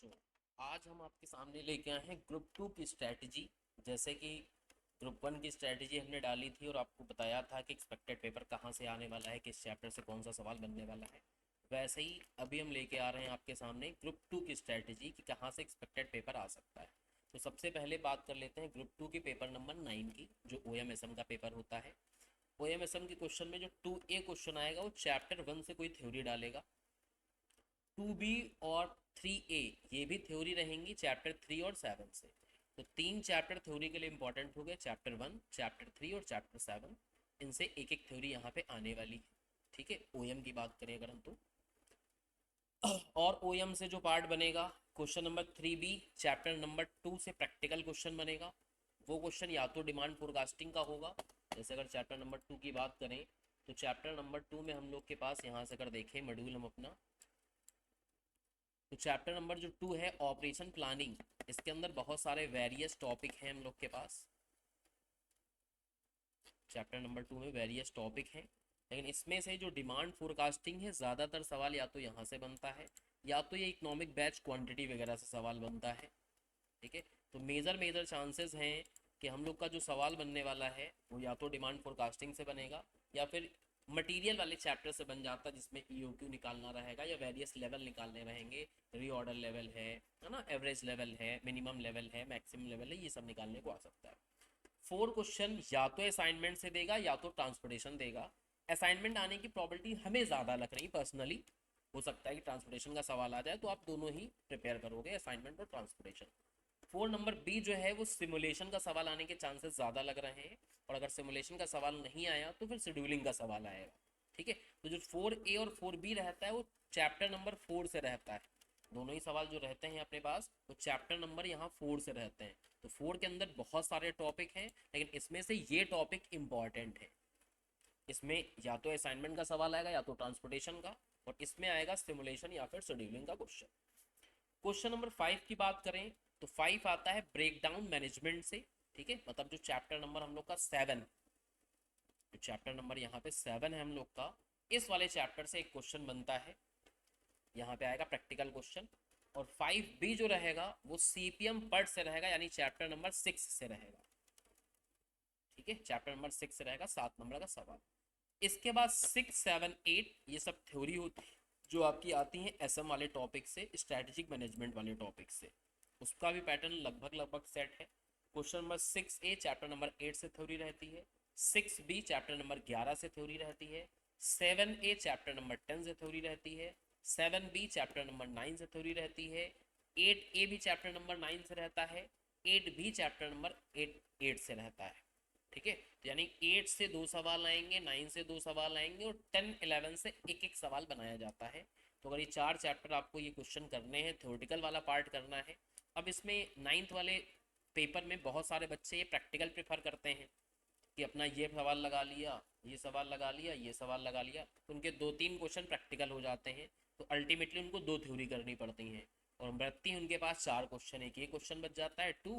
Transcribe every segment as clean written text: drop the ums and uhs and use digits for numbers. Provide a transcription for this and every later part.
बच्चों, आज हम आपके सामने लेके आए हैं ग्रुप टू की स्ट्रैटेजी। जैसे कि ग्रुप वन की स्ट्रैटेजी हमने डाली थी और आपको बताया था कि एक्सपेक्टेड पेपर कहाँ से आने वाला है, किस चैप्टर से कौन सा सवाल बनने वाला है। वैसे ही अभी हम लेके आ रहे हैं आपके सामने ग्रुप टू की स्ट्रैटेजी कि कहाँ से एक्सपेक्टेड पेपर आ सकता है। तो सबसे पहले बात कर लेते हैं ग्रुप टू के पेपर नंबर 9 की, जो ओ एम एस एम का पेपर होता है। ओ एम एस एम के क्वेश्चन में जो 2A क्वेश्चन आएगा वो चैप्टर 1 से कोई थ्योरी डालेगा। 2B और 3A ये भी थ्योरी रहेंगी चैप्टर 3 और 7 से। तो तीन चैप्टर थ्योरी के लिए इंपॉर्टेंट हो गए, चैप्टर 1, चैप्टर 3 और चैप्टर 7। इनसे एक एक थ्योरी यहाँ पे आने वाली है। ठीक है, ओएम की बात करें अगर हम तो, और ओएम से जो पार्ट बनेगा, question number 3B chapter number 2 से प्रैक्टिकल क्वेश्चन बनेगा। वो क्वेश्चन या तो डिमांड फोरकास्टिंग का होगा। जैसे अगर चैप्टर नंबर 2 की बात करें तो चैप्टर नंबर 2 में हम लोग के पास यहाँ से अगर देखें मॉड्यूल हम अपना, तो चैप्टर नंबर जो 2 है ऑपरेशन प्लानिंग, इसके अंदर बहुत सारे वेरियस टॉपिक हैं हम लोग के पास। चैप्टर नंबर 2 में वेरियस टॉपिक हैं, लेकिन इसमें से जो डिमांड फोरकास्टिंग है ज़्यादातर सवाल या तो यहाँ से बनता है या तो ये इकोनॉमिक बैच क्वांटिटी वगैरह से सवाल बनता है। ठीक है, तो मेजर मेजर चांसेस हैं कि हम लोग का जो सवाल बनने वाला है वो या तो डिमांड फोरकास्टिंग से बनेगा या फिर मटेरियल वाले चैप्टर से बन जाता, जिसमें ईओक्यू निकालना रहेगा या वेरियस लेवल निकालने रहेंगे। रीऑर्डर लेवल है ना, एवरेज लेवल है, मिनिमम लेवल है, मैक्सिमम लेवल है, ये सब निकालने को आ सकता है। 4 क्वेश्चन या तो असाइनमेंट से देगा या तो ट्रांसपोर्टेशन देगा। असाइनमेंट आने की प्रॉबिलिटी हमें ज़्यादा लग रही पर्सनली। हो सकता है कि ट्रांसपोर्टेशन का सवाल आ जाए, तो आप दोनों ही प्रिपेयर करोगे, असाइनमेंट और ट्रांसपोर्टेशन। 4 नंबर बी जो है वो सिमुलेशन का सवाल आने के चांसेस ज़्यादा लग रहे हैं, और अगर सिमुलेशन का सवाल नहीं आया तो फिर शेड्यूलिंग का सवाल आएगा। ठीक है, तो जो 4A और 4B रहता है वो चैप्टर नंबर 4 से रहता है। दोनों ही सवाल जो रहते हैं अपने पास वो चैप्टर नंबर यहाँ 4 से रहते हैं। तो 4 के अंदर बहुत सारे टॉपिक हैं, लेकिन इसमें से ये टॉपिक इंपॉर्टेंट है। इसमें या तो असाइनमेंट का सवाल आएगा या तो ट्रांसपोर्टेशन का, और इसमें आएगा सिमुलेशन या फिर शेड्यूलिंग का क्वेश्चन। क्वेश्चन नंबर 5 की बात करें तो 5 आता है ब्रेक डाउन मैनेजमेंट से। ठीक है, मतलब जो चैप्टर नंबर हम लोग का 7, जो चैप्टर नंबर यहाँ पे 7 है हम लोग का, इस वाले चैप्टर से एक क्वेश्चन बनता है। यहाँ पे आएगा प्रैक्टिकल क्वेश्चन। और 5B जो रहेगा वो सीपीएम पर्ट से रहेगा, यानी चैप्टर नंबर 6 से रहेगा। ठीक है, चैप्टर नंबर 6 से रहेगा, 7 नंबर का सवाल। इसके बाद 6, 7, 8 ये सब थ्योरी होती है जो आपकी आती हैं एसएम वाले टॉपिक से, स्ट्रैटेजिक मैनेजमेंट वाले टॉपिक से। उसका भी पैटर्न लगभग लगभग सेट है। Question number 6A chapter number 8 से थ्योरी रहती है। 6B चैप्टर नंबर 11 से थ्योरी रहती है। 7A चैप्टर नंबर 10 से थ्योरी रहती है। 7B चैप्टर नंबर 9 से थ्योरी रहती है। 8A भी चैप्टर नंबर 9 से रहता है। 8B चैप्टर नंबर 8 से रहता है। ठीक है, तो यानी 8 से 2 सवाल आएंगे, 9 से 2 सवाल आएंगे, और 10, 11 से एक एक सवाल बनाया जाता है। तो अगर ये 4 चैप्टर आपको ये क्वेश्चन करने हैं, थ्योरेटिकल वाला पार्ट करना है। अब इसमें 9th वाले पेपर में बहुत सारे बच्चे ये प्रैक्टिकल प्रेफर करते हैं कि अपना ये सवाल लगा लिया, ये सवाल लगा लिया, ये सवाल लगा लिया, तो उनके 2-3 क्वेश्चन प्रैक्टिकल हो जाते हैं। तो अल्टीमेटली उनको 2 थ्योरी करनी पड़ती हैं, और बचती उनके पास 4 क्वेश्चन। एक ये क्वेश्चन बच जाता है 2,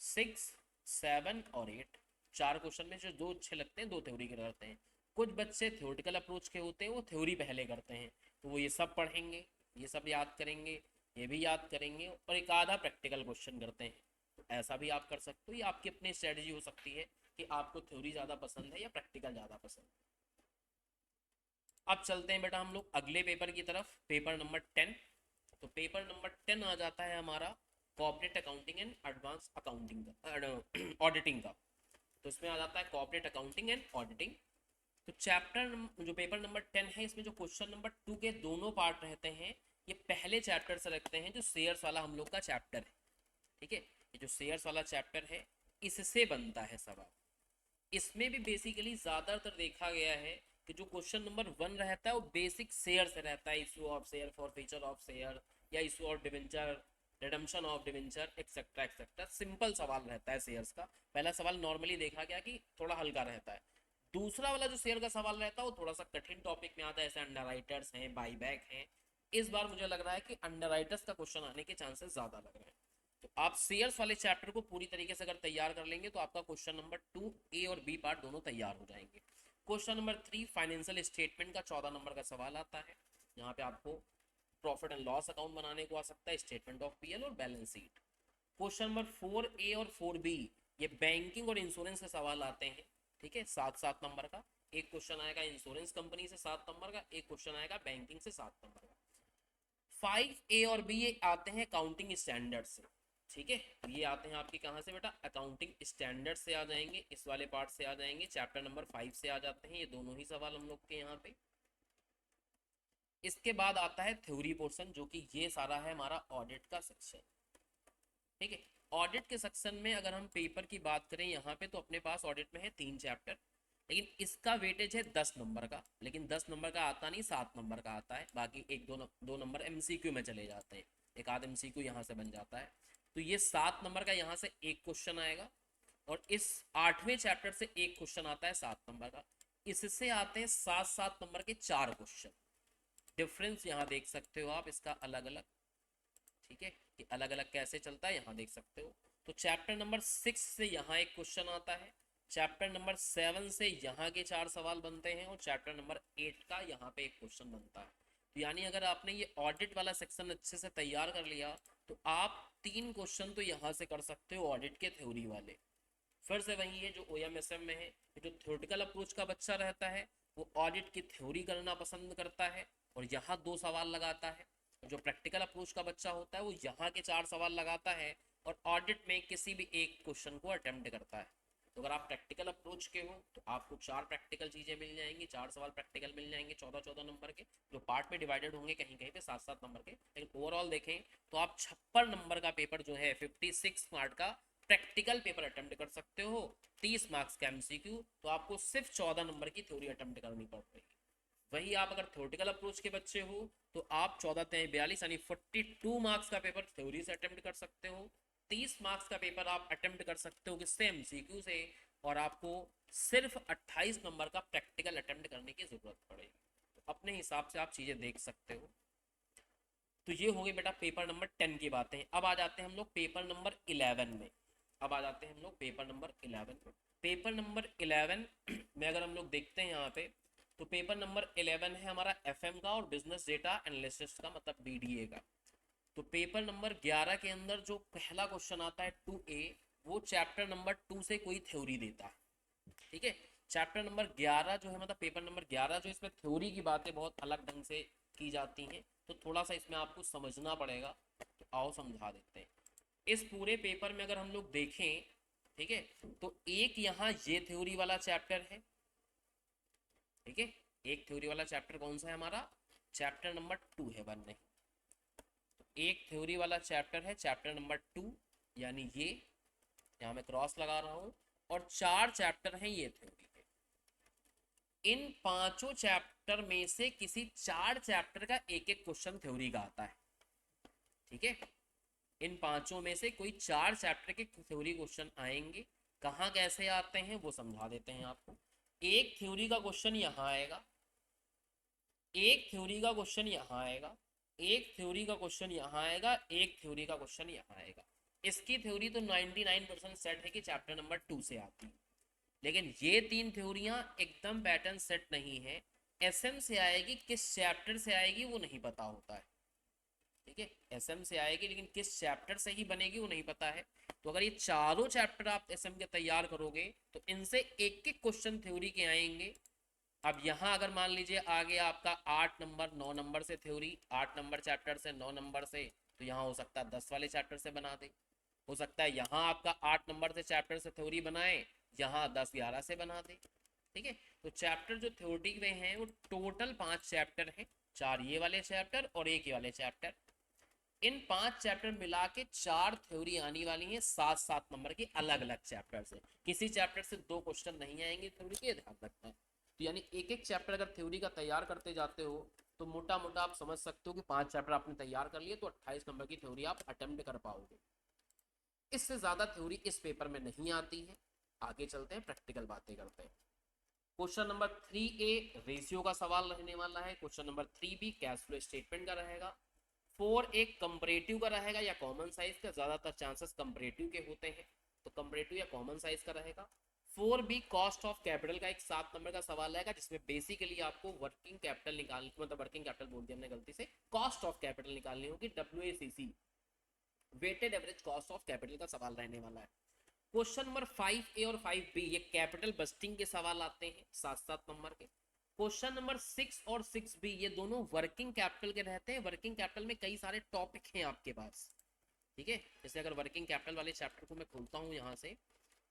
6, 7 और 8। 4 क्वेश्चन में जो दो अच्छे लगते हैं, 2 थ्योरी के करते हैं। कुछ बच्चे थ्योरेटिकल अप्रोच के होते हैं, वो थ्योरी पहले करते हैं, तो वो ये सब पढ़ेंगे, ये सब याद करेंगे, ये भी याद करेंगे, और एक आधा प्रैक्टिकल क्वेश्चन करते हैं। तो ऐसा भी आप कर सकते हो, ये आपकी अपनी स्ट्रेटजी हो सकती है कि आपको थ्योरी ज़्यादा पसंद है या प्रैक्टिकल ज़्यादा पसंद है। अब चलते हैं बेटा हम लोग अगले पेपर की तरफ, पेपर नंबर 10। तो पेपर नंबर 10 आ जाता है हमारा corporate accounting and advance accounting का, ऑडिटिंग का। तो इसमें आ जाता है कॉर्पोरेट अकाउंटिंग एंड ऑडिटिंग। तो चैप्टर जो पेपर नंबर 10 है, इसमें जो क्वेश्चन नंबर 2 के दोनों पार्ट रहते हैं, ये पहले चैप्टर से रखते हैं, जो शेयर्स वाला हम लोग का चैप्टर है। ठीक है, ये जो शेयर्स वाला चैप्टर है इससे बनता है सवाल। इसमें भी बेसिकली ज़्यादातर देखा गया है कि जो क्वेश्चन नंबर 1 रहता है वो बेसिक शेयर से रहता है, issue of share, forfeiture of share, या issue of debenture, redemption of debenture, etcetera etcetera. Simple सवाल रहता है शेयर्स का। पहला सवाल नॉर्मली देखा गया कि थोड़ा हल्का रहता है। दूसरा वाला जो शेयर का सवाल रहता है वो थोड़ा सा कठिन टॉपिक में आता है, जैसे अंडर राइटर्स हैं, बाईबैक हैं। इस बार मुझे लग रहा है कि अंडर राइटर्स का क्वेश्चन आने के चांसेस ज़्यादा लग रहे हैं। तो आप शेयर्स वाले चैप्टर को पूरी तरीके से अगर तैयार कर लेंगे तो आपका क्वेश्चन नंबर 2A और B पार्ट दोनों तैयार हो जाएंगे। क्वेश्चन नंबर 3 फाइनेंशियल स्टेटमेंट का 14 नंबर का सवाल आता है। यहाँ पे आपको प्रॉफिट एंड लॉस अकाउंट बनाने को आ सकता है, स्टेटमेंट ऑफ पीएल और balance sheet. Question number 4A और 4B ये बैंकिंग और इंश्योरेंस के सवाल आते हैं, ठीक है, 7-7 नंबर का। एक क्वेश्चन आएगा इंश्योरेंस कंपनी से 7 नंबर का, एक क्वेश्चन आएगा बैंकिंग से 7 नंबर का। 5A और B ये आते हैं अकाउंटिंग स्टैंडर्ड से, ठीक है, ये आते हैं आपके कहाँ से बेटा, अकाउंटिंग स्टैंडर्ड से आ जाएंगे, इस वाले पार्ट से आ जाएंगे, चैप्टर नंबर 5 से आ जाते हैं, ये दोनों ही सवाल हम लोग के यहाँ पे। इसके बाद आता है थ्योरी पोर्शन, जो कि ये सारा है हमारा ऑडिट का सेक्शन, ठीक है। ऑडिट के सेक्शन में अगर हम पेपर की बात करें यहाँ पे, तो अपने पास ऑडिट में है 3 चैप्टर, लेकिन इसका वेटेज है 10 नंबर का, लेकिन 10 नंबर का आता नहीं, 7 नंबर का आता है, बाकी एक दो नंबर एमसीक्यू में चले जाते हैं, एक आध एमसीक्यू यहाँ से बन जाता है। तो ये 7 नंबर का यहाँ से एक क्वेश्चन आएगा, और इस 8वें चैप्टर से एक क्वेश्चन आता है 7 नंबर का। इससे आते हैं 7-7 नंबर के 4 क्वेश्चन। डिफरेंस यहाँ देख सकते हो आप इसका अलग अलग, ठीक है, कि अलग अलग कैसे चलता है यहाँ देख सकते हो। तो चैप्टर नंबर 6 से यहाँ एक क्वेश्चन आता है, चैप्टर नंबर 7 से यहाँ के 4 सवाल बनते हैं, और चैप्टर नंबर 8 का यहाँ पे एक क्वेश्चन बनता है। तो यानी अगर आपने ये ऑडिट वाला सेक्शन अच्छे से तैयार कर लिया, तो आप 3 क्वेश्चन तो यहाँ से कर सकते हो ऑडिट के थ्योरी वाले। फिर से वही है जो OMSM में है, जो थ्योरेटिकल अप्रोच का बच्चा रहता है वो ऑडिट की थ्योरी करना पसंद करता है और यहाँ 2 सवाल लगाता है, और जो प्रैक्टिकल अप्रोच का बच्चा होता है वो यहाँ के 4 सवाल लगाता है और ऑडिट में किसी भी एक क्वेश्चन को अटेम्प्ट करता है। तो अगर आप प्रैक्टिकल अप्रोच के हो तो आपको 4 प्रैक्टिकल चीजें मिल जाएंगी, 4 सवाल प्रैक्टिकल मिल जाएंगे 14-14 नंबर के, जो पार्ट में डिवाइडेड होंगे कहीं कहीं पे 7-7 नंबर के, लेकिन ओवरऑल देखें तो आप 56 नंबर का पेपर जो है 56 मार्क का प्रैक्टिकल पेपर अटेम्प्ट कर सकते हो, 30 मार्क्स का एमसीक्यू, तो आपको सिर्फ 14 नंबर की थ्योरी अटेम्प्ट करनी पड़ेगी। वही आप अगर थ्योरेटिकल अप्रोच के बच्चे हो तो आप 14-42 यानी 42 मार्क्स का पेपर थ्योरी से अटेम्प्ट कर सकते हो, 30 मार्क्स का पेपर आप अटेम्प्ट कर सकते हो किससे, एमसीक्यू से, और आपको सिर्फ 28 नंबर का प्रैक्टिकल अटेम्प्ट करने की जरूरत पड़ेगी। तो अपने हिसाब से आप चीजें देख सकते हो। तो ये हो गई बेटा पेपर नंबर 10 की बातें। अब आ जाते हैं हम लोग पेपर नंबर 11 में। अब आ जाते हैं हम लोग पेपर नंबर 11 में। पेपर नंबर 11 में अगर हम लोग देखते हैं यहाँ पे, तो पेपर नंबर 11 है हमारा FM का और बिजनेस डेटा एनालिसिस का, मतलब BDA का। तो पेपर नंबर 11 के अंदर जो पहला क्वेश्चन आता है 2A, वो चैप्टर नंबर 2 से कोई थ्योरी देता है, ठीक है। चैप्टर नंबर 11 जो है, मतलब पेपर नंबर 11 जो, इसमें थ्योरी की बातें बहुत अलग ढंग से की जाती हैं, तो थोड़ा सा इसमें आपको समझना पड़ेगा। तो आओ समझा देते हैं। इस पूरे पेपर में अगर हम लोग देखें, ठीक है, तो एक यहाँ ये थ्योरी वाला चैप्टर है, ठीक है, एक थ्योरी वाला चैप्टर कौन सा है हमारा, चैप्टर नंबर 2 है, 1 नहीं। तो एक थ्योरी वाला चैप्टर है चैप्टर नंबर 2, यानी ये यहाँ मैं क्रॉस लगा रहा हूँ, और 4 चैप्टर हैं ये थ्योरी के। इन 5 चैप्टर में से किसी 4 चैप्टर का एक एक क्वेश्चन थ्योरी का आता है, ठीक है। इन 5 में से कोई 4 चैप्टर के थ्योरी क्वेश्चन आएंगे। कहाँ कैसे आते हैं वो समझा देते हैं आपको। एक थ्योरी का क्वेश्चन यहाँ आएगा, एक थ्योरी का क्वेश्चन यहाँ आएगा, एक थ्योरी का क्वेश्चन यहाँ आएगा, एक थ्योरी का क्वेश्चन यहाँ आएगा। इसकी थ्योरी तो 99% सेट है कि चैप्टर नंबर 2 से आती है, लेकिन ये 3 थ्योरियां एकदम पैटर्न सेट नहीं है। SM से आएगी, किस चैप्टर से आएगी वो नहीं पता होता है, ठीक है। SM से आएगी लेकिन किस चैप्टर से ही बनेगी वो नहीं पता है। तो अगर ये चारों चैप्टर आप SM के तैयार करोगे तो इनसे एक एक क्वेश्चन थ्योरी के आएंगे। अब यहाँ अगर मान लीजिए आगे आपका 8 नंबर 9 नंबर से थ्योरी, 8 नंबर चैप्टर से 9 नंबर से, तो यहाँ हो सकता है 10 वाले चैप्टर से बना दे, हो सकता है यहाँ आपका 8 नंबर से चैप्टर से थ्योरी बनाए, यहाँ 10-11 से बना दे, ठीक है। तो चैप्टर जो थ्योरी में हैं वो टोटल 5 चैप्टर हैं, 4 ये वाले चैप्टर और एक ये वाले चैप्टर। इन 5 चैप्टर मिला के 4 थ्योरी आने वाली हैं 7-7 नंबर की अलग अलग चैप्टर से। किसी चैप्टर से 2 क्वेश्चन नहीं आएंगे थ्योरी के, ध्यान रखना है। तो यानी एक एक चैप्टर अगर थ्योरी का तैयार करते जाते हो तो मोटा मोटा आप समझ सकते हो कि 5 चैप्टर आपने तैयार कर लिए तो 28 नंबर की थ्योरी आप अटेम्प्ट कर पाओगे। इससे ज्यादा थ्योरी इस पेपर में नहीं आती है। आगे चलते हैं, प्रैक्टिकल बातें करते हैं। क्वेश्चन नंबर 3A रेशियो का सवाल रहने वाला है। Question number 3B cash flow statement का रहेगा। 4A कंपैरेटिव का रहेगा या कॉमन साइज का, ज्यादातर चांसेस कंपैरेटिव के होते हैं तो कंपैरेटिव या कॉमन साइज का रहेगा। 4B कॉस्ट ऑफ कैपिटल का एक 7 नंबर का सवाल आएगा, जिसमें बेसिकली आपको वर्किंग कैपिटल निकालनी, मतलब वर्किंग कैपिटल बोल दिया हमने गलती से, कॉस्ट ऑफ कैपिटल निकालनी होगी, WACC, weighted average cost of capital का सवाल रहने वाला है। क्वेश्चन नंबर 5A और 5B ये कैपिटल बस्टिंग के सवाल आते हैं 7-7 नंबर के। क्वेश्चन नंबर 6 और 6B ये दोनों वर्किंग कैपिटल के रहते हैं। वर्किंग कैपिटल में कई सारे टॉपिक हैं आपके पास, ठीक है। जैसे अगर वर्किंग कैपिटल वाले चैप्टर को मैं खोलता हूं यहां से,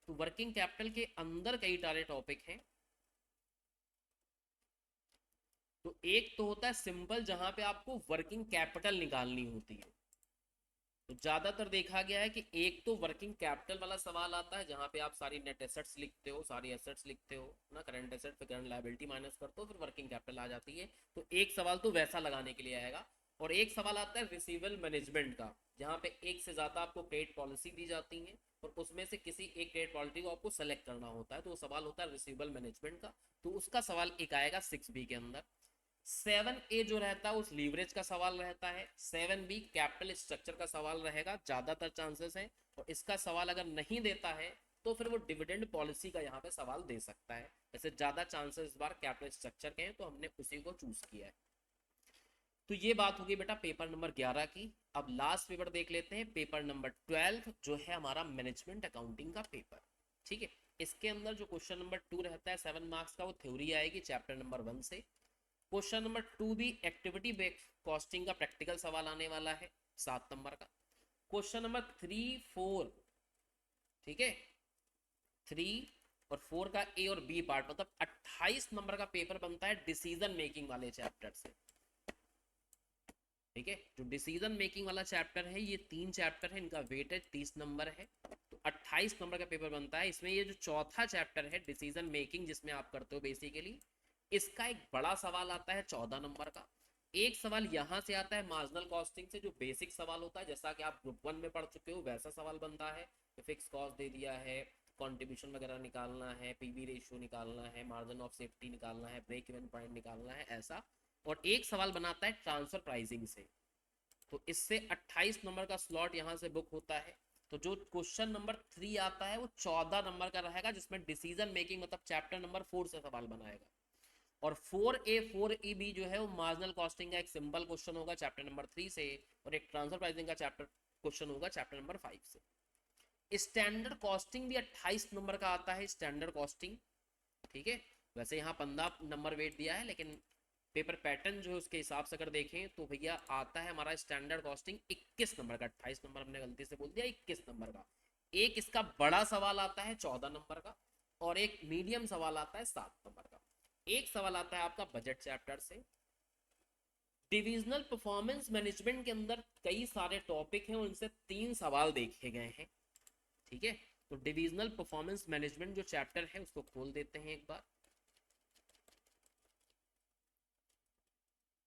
तो वर्किंग कैपिटल के अंदर कई सारे टॉपिक हैं। तो एक तो होता है सिंपल, जहां पे आपको वर्किंग कैपिटल निकालनी होती है। तो ज्यादातर देखा गया है कि एक तो वर्किंग कैपिटल वाला सवाल आता है, जहां पे आप सारी नेट एसेट्स लिखते हो, सारी एसेट्स लिखते हो ना, करंट एसेट फिर करंट लायबिलिटी माइनस करते हो, फिर वर्किंग कैपिटल आ जाती है। तो एक सवाल तो वैसा लगाने के लिए आएगा। और एक सवाल आता है रिसीवेबल मैनेजमेंट का, जहां पे एक से ज्यादा आपको क्रेडिट पॉलिसी दी जाती है और उसमें से किसी एक क्रेडिट पॉलिसी को आपको सेलेक्ट करना होता है, तो वो सवाल होता है रिसीवेबल मैनेजमेंट का। तो उसका सवाल एक आएगा 6B के अंदर। 7A जो रहता है उस लीवरेज का सवाल रहता है। 7B कैपिटल स्ट्रक्चर का सवाल रहेगा, ज्यादातर चांसेस है। और इसका सवाल अगर नहीं देता है तो फिर वो डिविडेंड पॉलिसी का यहाँ पे सवाल दे सकता है। वैसे ज्यादा चांसेस इस बार कैपिटल स्ट्रक्चर के हैं, तो हमने उसी को चूज किया है। तो ये बात होगी बेटा पेपर नंबर 11 की। अब लास्ट पेपर देख लेते हैं, पेपर नंबर 12 जो है हमारा मैनेजमेंट अकाउंटिंग का पेपर, ठीक है। इसके अंदर जो क्वेश्चन नंबर 2 रहता है 7 मार्क्स का, वो थ्योरी आएगी चैप्टर नंबर 1 से। Question number 2B activity based costing का प्रैक्टिकल सवाल आने वाला है 7 नंबर का। क्वेश्चन नंबर 3, 4, ठीक है, 3 और 4 का A और B पार्ट, मतलब 28 नंबर का पेपर बनता है डिसीजन मेकिंग वाले चैप्टर से, ठीक है। जो डिसीजन मेकिंग वाला चैप्टर है, ये 3 चैप्टर है, इनका वेटेज 30 नंबर है, तो 28 नंबर का पेपर बनता है। इसमें ये जो चौथा चैप्टर है डिसीजन मेकिंग, जिसमें आप करते हो बेसिकली, इसका एक बड़ा सवाल आता है 14 नंबर का। एक सवाल यहां से आता है मार्जिनल कॉस्टिंग से, जो बेसिक सवाल होता है, जैसा कि आप ग्रुप 1 में पढ़ चुके हो वैसा सवाल बनता है। फिक्स कॉस्ट दे दिया है, कंट्रीब्यूशन वगैरह निकालना है, पीवी रेशियो निकालना है, मार्जिन ऑफ सेफ्टी निकालना है, ब्रेक इवन पॉइंट निकालना है, ऐसा। और एक सवाल बनाता है ट्रांसफर प्राइसिंग से, तो इससे 28 नंबर का स्लॉट यहां से बुक होता है। तो जो क्वेश्चन नंबर 3 आता है वो 14 नंबर का रहेगा, जिसमें डिसीजन मेकिंग मतलब चैप्टर नंबर 4 से सवाल बनाएगा। और 4A 4EB जो है वो मार्जिनल कॉस्टिंग का एक सिंपल क्वेश्चन होगा चैप्टर नंबर 3 से, और एक ट्रांसफर प्राइसिंग का चैप्टर क्वेश्चन होगा चैप्टर नंबर 5 से। स्टैंडर्ड कॉस्टिंग भी 28 नंबर का आता है, स्टैंडर्ड कॉस्टिंग, ठीक है। वैसे यहाँ 15 नंबर वेट दिया है, लेकिन पेपर पैटर्न जो है उसके हिसाब से अगर देखें तो भैया आता है हमारा स्टैंडर्ड कॉस्टिंग 21 नंबर का। 28 नंबर हमने गलती से बोल दिया, 21 नंबर का। एक इसका बड़ा सवाल आता है 14 नंबर का, और एक मीडियम सवाल आता है 7 नंबर का। एक सवाल आता है आपका बजट चैप्टर से। डिविजनल परफॉर्मेंस मैनेजमेंट के अंदर कई सारे टॉपिक हैं, उनसे 3 सवाल देखे गए हैं, ठीक है। तो डिविजनल परफॉर्मेंस मैनेजमेंट जो चैप्टर है उसको खोल देते हैं एक बार।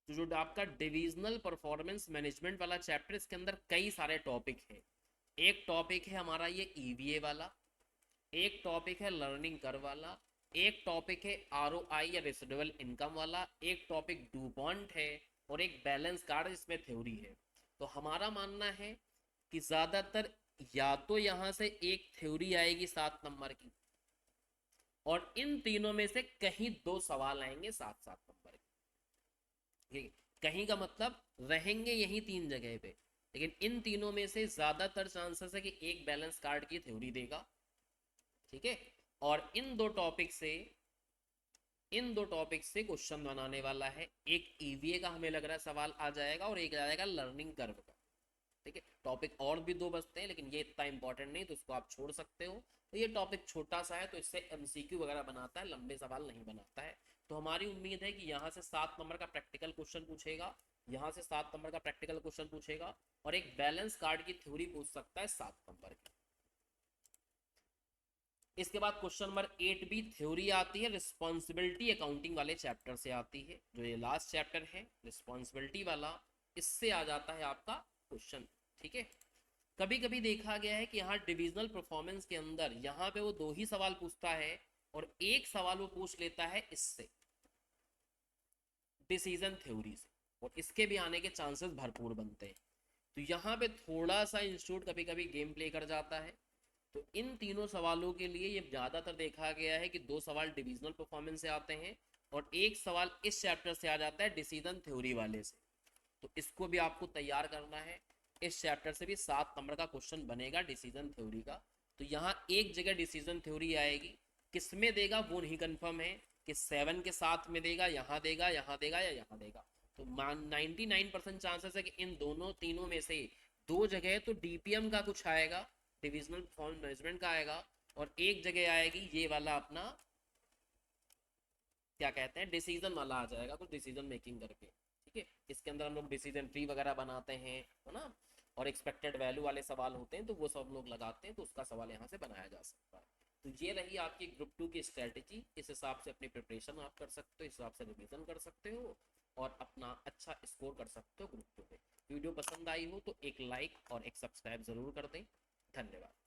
तो जो आपका डिविजनल परफॉर्मेंस मैनेजमेंट वाला चैप्टर, इसके अंदर कई सारे टॉपिक हैं। एक टॉपिक है हमारा ये ईवीए वाला, एक टॉपिक है लर्निंग कर्व वाला, एक टॉपिक है आरओआई या रेसिडुअल इनकम वाला, एक टॉपिक डूपॉन्ट है, और एक बैलेंस कार्ड जिसमें थ्योरी है। तो हमारा मानना है कि ज्यादातर या तो यहां से एक थ्योरी आएगी 7 नंबर की, और इन तीनों में से कहीं 2 सवाल आएंगे 7-7 नंबर के। कहीं का मतलब रहेंगे यही 3 जगह पे, लेकिन इन तीनों में से ज्यादातर चांसेस है कि एक बैलेंस कार्ड की थ्योरी देगा, ठीक है। और इन दो टॉपिक से क्वेश्चन बनाने वाला है। एक ईवीए का हमें लग रहा है सवाल आ जाएगा, और एक आ जाएगा लर्निंग कर्व का, ठीक है। टॉपिक और भी 2 बचते हैं, लेकिन ये इतना इंपॉर्टेंट नहीं, तो इसको आप छोड़ सकते हो। तो ये टॉपिक छोटा सा है, तो इससे एमसीक्यू वगैरह बनाता है, लंबे सवाल नहीं बनाता है। तो हमारी उम्मीद है कि यहाँ से 7 नंबर का प्रैक्टिकल क्वेश्चन पूछेगा, यहाँ से 7 नंबर का प्रैक्टिकल क्वेश्चन पूछेगा, और एक बैलेंस कार्ड की थ्योरी पूछ सकता है 7 नंबर की। इसके बाद क्वेश्चन नंबर 8B थ्योरी आती है, रिस्पॉन्सिबिलिटी अकाउंटिंग वाले चैप्टर से आती है, जो ये लास्ट चैप्टर है रिस्पॉन्सिबिलिटी वाला, इससे आ जाता है आपका क्वेश्चन, ठीक है। कभी कभी देखा गया है कि यहाँ डिविजनल परफॉर्मेंस के अंदर यहाँ पे वो 2 ही सवाल पूछता है, और एक सवाल वो पूछ लेता है इससे, डिसीजन थ्योरी से, और इसके भी आने के चांसेस भरपूर बनते हैं। तो यहाँ पे थोड़ा सा इंस्टीट्यूट कभी कभी गेम प्ले कर जाता है, तो इन तीनों सवालों के लिए ये ज़्यादातर देखा गया है कि 2 सवाल डिविजनल परफॉर्मेंस से आते हैं और एक सवाल इस चैप्टर से आ जाता है डिसीजन थ्योरी वाले से। तो इसको भी आपको तैयार करना है। इस चैप्टर से भी 7 नंबर का क्वेश्चन बनेगा डिसीजन थ्योरी का। तो यहाँ एक जगह डिसीजन थ्योरी आएगी, किसमें देगा वो नहीं कंफर्म है कि 7 के साथ में देगा, यहाँ देगा, यहाँ देगा या यहाँ देगा। तो 99% चांसेस है कि इन दोनों तीनों में से 2 जगह तो डीपीएम का कुछ आएगा, डिविजनल परफॉर्मेंस मैनेजमेंट का आएगा, और एक जगह आएगी ये वाला अपना क्या कहते हैं डिसीजन वाला आ जाएगा, कुछ डिसीजन मेकिंग करके। ठीक है, इसके अंदर हम लोग डिसीजन ट्री वगैरह बनाते हैं, है ना, और एक्सपेक्टेड वैल्यू वाले सवाल होते हैं, तो वो सब लोग लगाते हैं, तो उसका सवाल यहाँ से बनाया जा सकता है। तो ये रही आपकी ग्रुप 2 की स्ट्रेटेजी। इस हिसाब से अपनी प्रिपरेशन आप कर सकते हो, इस हिसाब से रिवीजन कर सकते हो और अपना अच्छा स्कोर कर सकते हो ग्रुप 2 में। वीडियो पसंद आई हो तो एक लाइक और एक सब्सक्राइब जरूर कर दें। धन्यवाद।